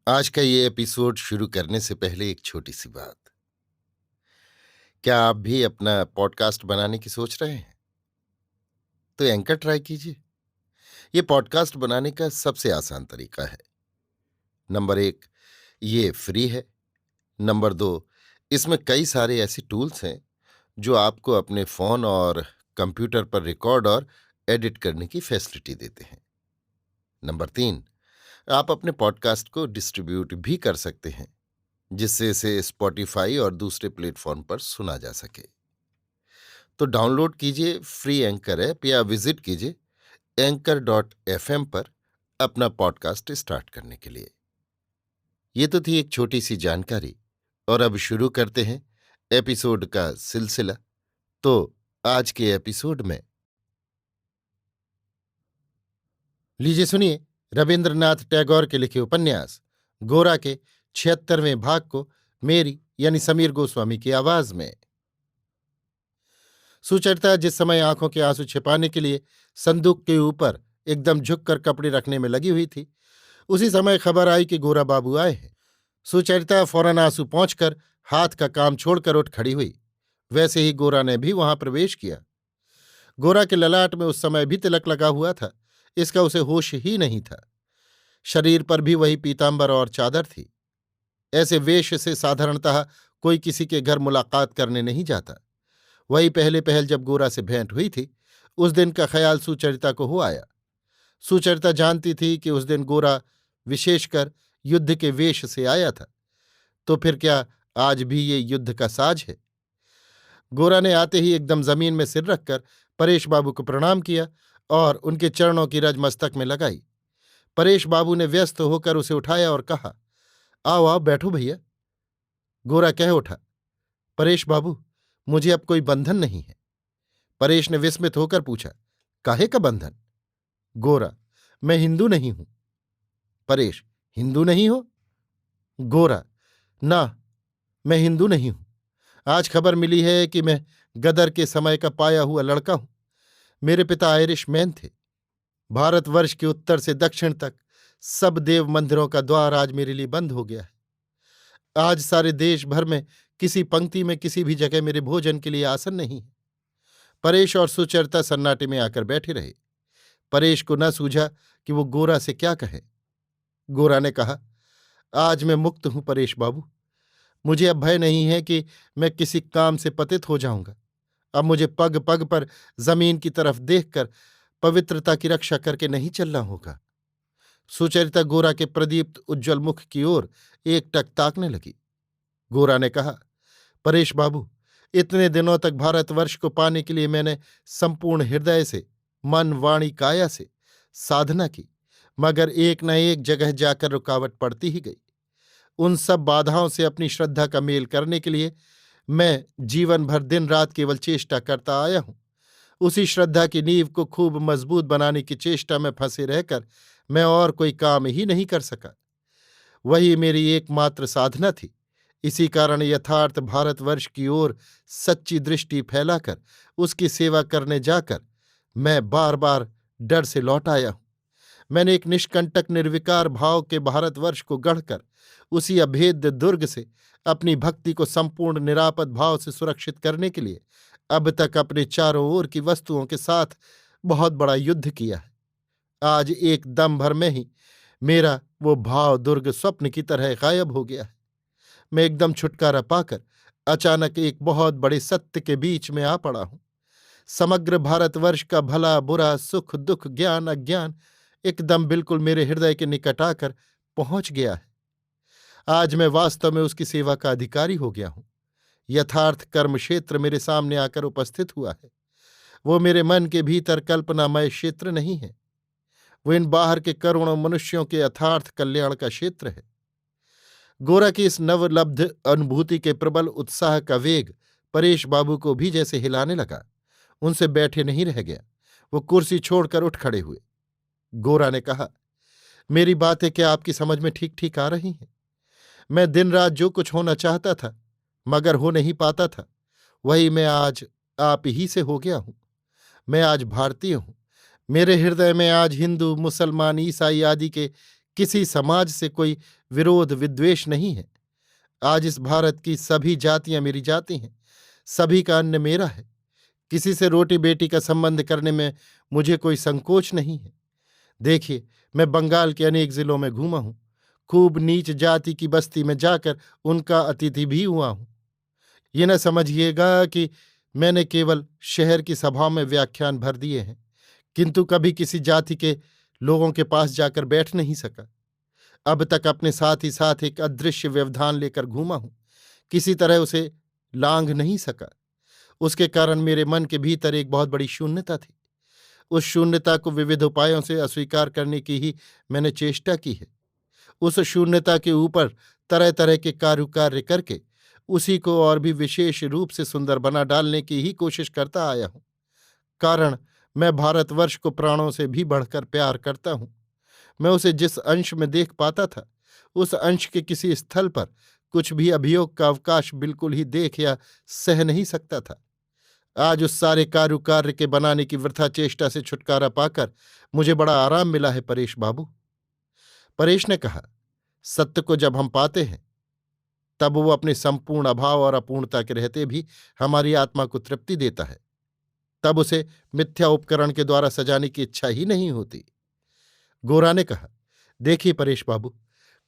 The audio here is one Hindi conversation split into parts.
आज का ये एपिसोड शुरू करने से पहले एक छोटी सी बात। क्या आप भी अपना पॉडकास्ट बनाने की सोच रहे हैं? तो एंकर ट्राई कीजिए। ये पॉडकास्ट बनाने का सबसे आसान तरीका है। नंबर एक, ये फ्री है। नंबर दो, इसमें कई सारे ऐसे टूल्स हैं जो आपको अपने फोन और कंप्यूटर पर रिकॉर्ड और एडिट करने की फैसिलिटी देते हैं। नंबर तीन, आप अपने पॉडकास्ट को डिस्ट्रीब्यूट भी कर सकते हैं, जिससे इसे स्पॉटिफाई और दूसरे प्लेटफॉर्म पर सुना जा सके। तो डाउनलोड कीजिए फ्री एंकर ऐप या विजिट कीजिए anchor.fm पर अपना पॉडकास्ट स्टार्ट करने के लिए। ये तो थी एक छोटी सी जानकारी, और अब शुरू करते हैं एपिसोड का सिलसिला। तो आज के एपिसोड में लीजिए सुनिए रविंद्रनाथ टैगोर के लिखे उपन्यास गोरा के 76वें भाग को मेरी यानी समीर गोस्वामी की आवाज में। सुचरिता जिस समय आंखों के आंसू छिपाने के लिए संदूक के ऊपर एकदम झुककर कपड़े रखने में लगी हुई थी, उसी समय खबर आई कि गोरा बाबू आए हैं। सुचरिता फौरन आंसू पहुंचकर हाथ का काम छोड़कर उठ खड़ी हुई। वैसे ही गोरा ने भी वहां प्रवेश किया। गोरा के ललाट में उस समय भी तिलक लगा हुआ था, इसका उसे होश ही नहीं था। शरीर पर भी वही पीतांबर और चादर थी। ऐसे वेश से साधारणतः कोई किसी के घर मुलाकात करने नहीं जाता। वही पहले पहल जब गोरा से भेंट हुई थी, उस दिन का ख्याल सुचरिता को हो आया। सुचरिता जानती थी कि उस दिन गोरा विशेषकर युद्ध के वेश से आया था, तो फिर क्या आज भी ये युद्ध का साज है? गोरा ने आते ही एकदम जमीन में सिर रखकर परेश बाबू को प्रणाम किया और उनके चरणों की रज मस्तक में लगाई। परेश बाबू ने व्यस्त होकर उसे उठाया और कहा, आओ आओ बैठो भैया। गोरा कह उठा, परेश बाबू, मुझे अब कोई बंधन नहीं है। परेश ने विस्मित होकर पूछा, काहे का बंधन? गोरा, मैं हिंदू नहीं हूं। परेश, हिंदू नहीं हो? गोरा, ना, मैं हिंदू नहीं हूं। आज खबर मिली है कि मैं गदर के समय का पाया हुआ लड़का हूं। मेरे पिता आयरिश मैन थे। भारतवर्ष के उत्तर से दक्षिण तक सब देव मंदिरों का द्वार आज मेरे लिए बंद हो गया है। आज सारे देश भर में किसी पंक्ति में किसी भी जगह मेरे भोजन के लिए आसन नहीं है। परेश और सुचरिता सन्नाटे में आकर बैठे रहे। परेश को न सूझा कि वो गोरा से क्या कहे। गोरा ने कहा, आज मैं मुक्त हूं परेश बाबू। मुझे अब भय नहीं है कि मैं किसी काम से पतित हो जाऊंगा। अब मुझे पग पग पर जमीन की तरफ देखकर पवित्रता की रक्षा करके नहीं चलना होगा। सुचरिता गोरा के प्रदीप्त उज्ज्वल मुख की ओर एकटक ताकने लगी। गोरा ने कहा, परेश बाबू, इतने दिनों तक भारतवर्ष को पाने के लिए मैंने संपूर्ण हृदय से, मन वाणी काया से साधना की, मगर एक न एक जगह जाकर रुकावट पड़ती ही गई। उन सब बाधाओं से अपनी श्रद्धा का मेल करने के लिए मैं जीवन भर दिन रात केवल चेष्टा करता आया हूं। उसी श्रद्धा की नींव को खूब मजबूत बनाने की चेष्टा में फंसे रहकर मैं और कोई काम ही नहीं कर सका। वही मेरी एकमात्र साधना थी। इसी कारण यथार्थ भारतवर्ष की ओर सच्ची दृष्टि फैलाकर उसकी सेवा करने जाकर मैं बार बार डर से लौट आया हूं। मैंने एक निष्कंटक निर्विकार भाव के भारतवर्ष को गढ़कर उसी अभेद्य दुर्ग से अपनी भक्ति को संपूर्ण निरापद भाव से सुरक्षित करने के लिए अब तक अपने चारों ओर की वस्तुओं के साथ बहुत बड़ा युद्ध किया है। आज एक दम भर में ही मेरा वो भाव दुर्ग स्वप्न की तरह गायब हो गया है। मैं एकदम छुटकारा पाकर अचानक एक बहुत बड़े सत्य के बीच में आ पड़ा हूं। समग्र भारतवर्ष का भला बुरा सुख दुख ज्ञान अज्ञान एकदम बिल्कुल मेरे हृदय के निकट आकर पहुंच गया है। आज मैं वास्तव में उसकी सेवा का अधिकारी हो गया हूं। यथार्थ कर्म क्षेत्र मेरे सामने आकर उपस्थित हुआ है। वो मेरे मन के भीतर कल्पनामय क्षेत्र नहीं है। वो इन बाहर के करोड़ों मनुष्यों के यथार्थ कल्याण का क्षेत्र है। गोरा की इस नवलब्ध अनुभूति के प्रबल उत्साह का वेग परेश बाबू को भी जैसे हिलाने लगा। उनसे बैठे नहीं रह गया। वो कुर्सी छोड़कर उठ खड़े हुए। गोरा ने कहा, मेरी बातें क्या आपकी समझ में ठीक ठीक आ रही हैं? मैं दिन रात जो कुछ होना चाहता था मगर हो नहीं पाता था, वही मैं आज आप ही से हो गया हूं। मैं आज भारतीय हूं। मेरे हृदय में आज हिंदू मुसलमान ईसाई आदि के किसी समाज से कोई विरोध विद्वेष नहीं है। आज इस भारत की सभी जातियां मेरी जाति हैं, सभी का अन्न मेरा है। किसी से रोटी बेटी का संबंध करने में मुझे कोई संकोच नहीं है। देखिए, मैं बंगाल के अनेक जिलों में घूमा हूं, खूब नीच जाति की बस्ती में जाकर उनका अतिथि भी हुआ हूं। ये न समझिएगा कि मैंने केवल शहर की सभाओं में व्याख्यान भर दिए हैं, किंतु कभी किसी जाति के लोगों के पास जाकर बैठ नहीं सका। अब तक अपने साथ ही साथ एक अदृश्य व्यवधान लेकर घूमा हूं, किसी तरह उसे लांघ नहीं सका। उसके कारण मेरे मन के भीतर एक बहुत बड़ी शून्यता थी। उस शून्यता को विविध उपायों से अस्वीकार करने की ही मैंने चेष्टा की है। उस शून्यता के ऊपर तरह तरह के कारुकार्य करके उसी को और भी विशेष रूप से सुंदर बना डालने की ही कोशिश करता आया हूं। कारण, मैं भारतवर्ष को प्राणों से भी बढ़कर प्यार करता हूं। मैं उसे जिस अंश में देख पाता था, उस अंश के किसी स्थल पर कुछ भी अभियोग का अवकाश बिल्कुल ही देख या सह नहीं सकता था। आज उस सारे कारुकार्य के बनाने की वृथा चेष्टा से छुटकारा पाकर मुझे बड़ा आराम मिला है परेश बाबू। परेश ने कहा, सत्य को जब हम पाते हैं तब वो अपने संपूर्ण अभाव और अपूर्णता के रहते भी हमारी आत्मा को तृप्ति देता है। तब उसे मिथ्या उपकरण के द्वारा सजाने की इच्छा ही नहीं होती। गोरा ने कहा, देखिए परेश बाबू,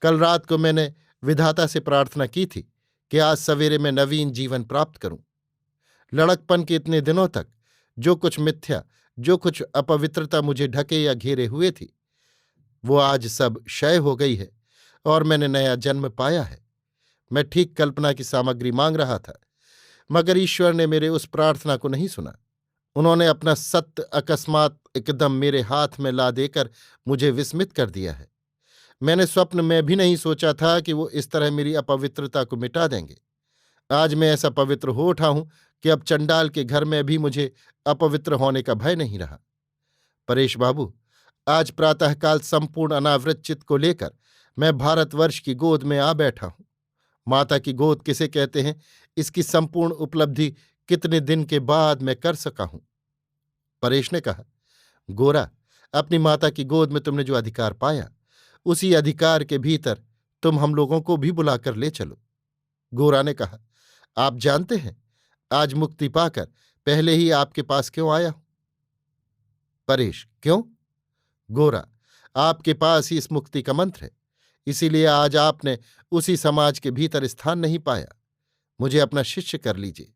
कल रात को मैंने विधाता से प्रार्थना की थी कि आज सवेरे मैं नवीन जीवन प्राप्त करूं। लड़कपन के इतने दिनों तक जो कुछ मिथ्या, जो कुछ अपवित्रता मुझे ढके या घेरे हुए थी, वो आज सब क्षय हो गई है और मैंने नया जन्म पाया है। मैं ठीक कल्पना की सामग्री मांग रहा था, मगर ईश्वर ने मेरे उस प्रार्थना को नहीं सुना। उन्होंने अपना सत्य अकस्मात एकदम मेरे हाथ में ला देकर मुझे विस्मित कर दिया है। मैंने स्वप्न में भी नहीं सोचा था कि वो इस तरह मेरी अपवित्रता को मिटा देंगे। आज मैं ऐसा पवित्र हो उठा हूं कि अब चंडाल के घर में भी मुझे अपवित्र होने का भय नहीं रहा। परेश बाबू, आज प्रातःकाल संपूर्ण अनावृत चित्त को लेकर मैं भारतवर्ष की गोद में आ बैठा हूं। माता की गोद किसे कहते हैं, इसकी संपूर्ण उपलब्धि कितने दिन के बाद मैं कर सका हूं। परेश ने कहा, गोरा, अपनी माता की गोद में तुमने जो अधिकार पाया, उसी अधिकार के भीतर तुम हम लोगों को भी बुलाकर ले चलो। गोरा ने कहा, आप जानते हैं आज मुक्ति पाकर पहले ही आपके पास क्यों आया हूं? परेश, क्यों? गोरा, आपके पास ही इस मुक्ति का मंत्र है, इसीलिए आज आपने उसी समाज के भीतर स्थान नहीं पाया। मुझे अपना शिष्य कर लीजिए।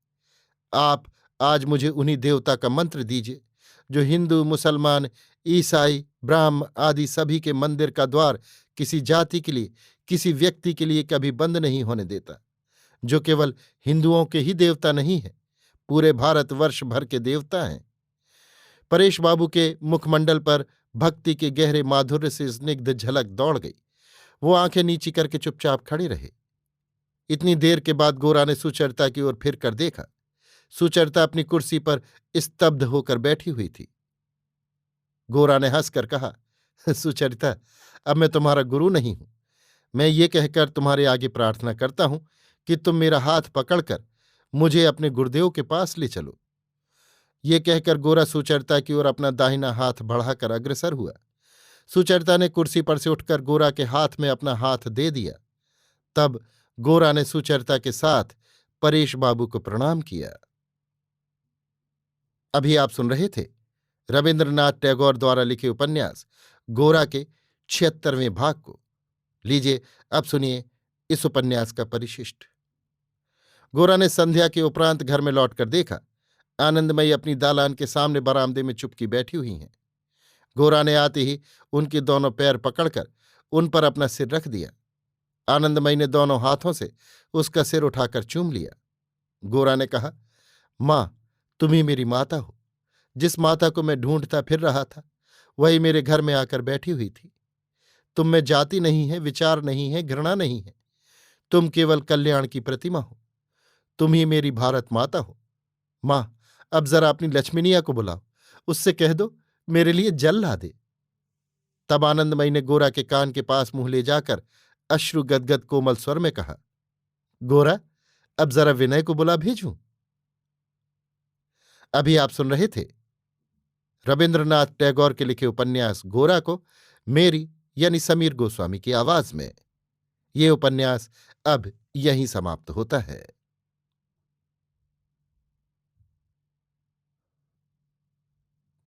आप आज मुझे उन्हीं देवता का मंत्र दीजिए जो हिंदू, मुसलमान, ईसाई, ब्राह्म आदि सभी के मंदिर का द्वार किसी जाति के लिए, किसी व्यक्ति के लिए कभी बंद नहीं होने देता, जो केवल हिंदुओं के ही देवता नहीं है, पूरे भारतवर्ष भर के देवता हैं। परेश बाबू के मुखमंडल पर भक्ति के गहरे माधुर्य से स्निग्ध झलक दौड़ गई। वो आंखें नीची करके चुपचाप खड़े रहे। इतनी देर के बाद गोरा ने सुचरिता की ओर फिर कर देखा। सुचरिता अपनी कुर्सी पर स्तब्ध होकर बैठी हुई थी। गोरा ने हंसकर कहा, सुचरिता, अब मैं तुम्हारा गुरु नहीं हूं। मैं ये कहकर तुम्हारे आगे प्रार्थना करता हूं कि तुम मेरा हाथ पकड़कर मुझे अपने गुरुदेव के पास ले चलो। ये कहकर गोरा सुचरिता की ओर अपना दाहिना हाथ बढ़ाकर अग्रसर हुआ। सुचरिता ने कुर्सी पर से उठकर गोरा के हाथ में अपना हाथ दे दिया। तब गोरा ने सुचरिता के साथ परेश बाबू को प्रणाम किया। अभी आप सुन रहे थे रविन्द्रनाथ टैगोर द्वारा लिखे उपन्यास गोरा के 76वें भाग को। लीजिए अब सुनिए इस उपन्यास का परिशिष्ट। गोरा ने संध्या के उपरांत घर में लौटकर देखा, आनंदमयी अपनी दालान के सामने बरामदे में चुपकी बैठी हुई हैं। गोरा ने आते ही उनके दोनों पैर पकड़कर उन पर अपना सिर रख दिया। आनंदमयी ने दोनों हाथों से उसका सिर उठाकर चूम लिया। गोरा ने कहा, माँ, तुम ही मेरी माता हो। जिस माता को मैं ढूंढता फिर रहा था, वही मेरे घर में आकर बैठी हुई थी। तुम में जाति नहीं है, विचार नहीं है, घृणा नहीं है। तुम केवल कल्याण की प्रतिमा हो। तुम ही मेरी भारत माता हो। माँ, अब जरा अपनी लक्ष्मीनिया को बुलाओ, उससे कह दो मेरे लिए जल ला दे। तब आनंदमयी ने गोरा के कान के पास मुंह ले जाकर अश्रु गदगद कोमल स्वर में कहा, गोरा, अब जरा विनय को बुला भेजूं। अभी आप सुन रहे थे रविन्द्रनाथ टैगोर के लिखे उपन्यास गोरा को मेरी यानी समीर गोस्वामी की आवाज में। ये उपन्यास अब यहीं समाप्त होता है।